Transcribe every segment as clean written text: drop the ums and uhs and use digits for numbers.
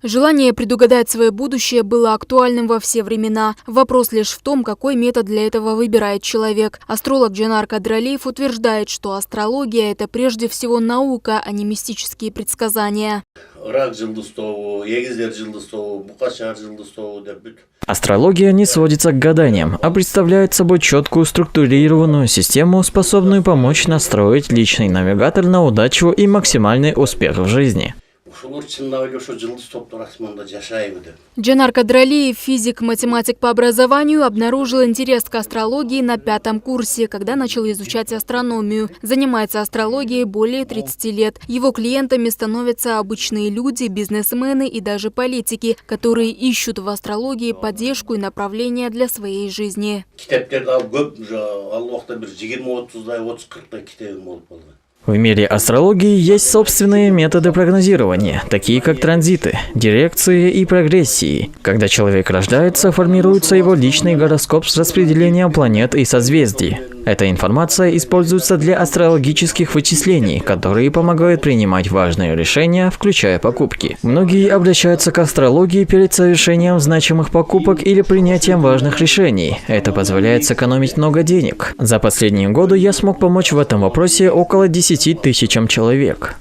Желание предугадать свое будущее было актуальным во все времена. Вопрос лишь в том, какой метод для этого выбирает человек. Астролог Джанар Кадралиев утверждает, что астрология – это прежде всего наука, а не мистические предсказания. Астрология не сводится к гаданиям, а представляет собой четкую структурированную систему, способную помочь настроить личный навигатор на удачу и максимальный успех в жизни. Джанар Кадралиев, физик-математик по образованию, обнаружил интерес к астрологии на 5-м курсе, когда начал изучать астрономию. Занимается астрологией более 30 лет. Его клиентами становятся обычные люди, бизнесмены и даже политики, которые ищут в астрологии поддержку и направление для своей жизни. В мире астрологии есть собственные методы прогнозирования, такие как транзиты, дирекции и прогрессии. Когда человек рождается, формируется его личный гороскоп с распределением планет и созвездий. Эта информация используется для астрологических вычислений, которые помогают принимать важные решения, включая покупки. Многие обращаются к астрологии перед совершением значимых покупок или принятием важных решений. Это позволяет сэкономить много денег. За последние годы я смог помочь в этом вопросе около 10 тысячам человек.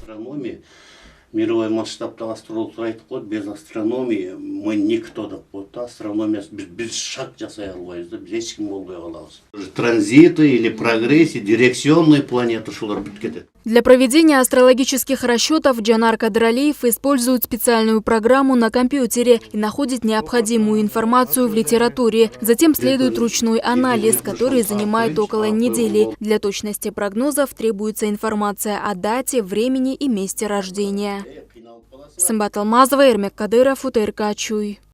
Мировой масштабта астрологтар айтып қойды, без астрономии мы никто деп қойды. Астрономия біз шаг жасай албайбыз да, біз ешкім болбай қалабыз. Транзиты или прогрессии, дирекционные планеты шулар бүтіп кетеді. Для проведения астрологических расчетов Джанар Кадралиев использует специальную программу на компьютере и находит необходимую информацию в литературе. Затем следует ручной анализ, который занимает около недели. Для точности прогнозов требуется информация о дате, времени и месте рождения. Сымбат Алмазова, Эрмек Кадыров, УТРК Чуй.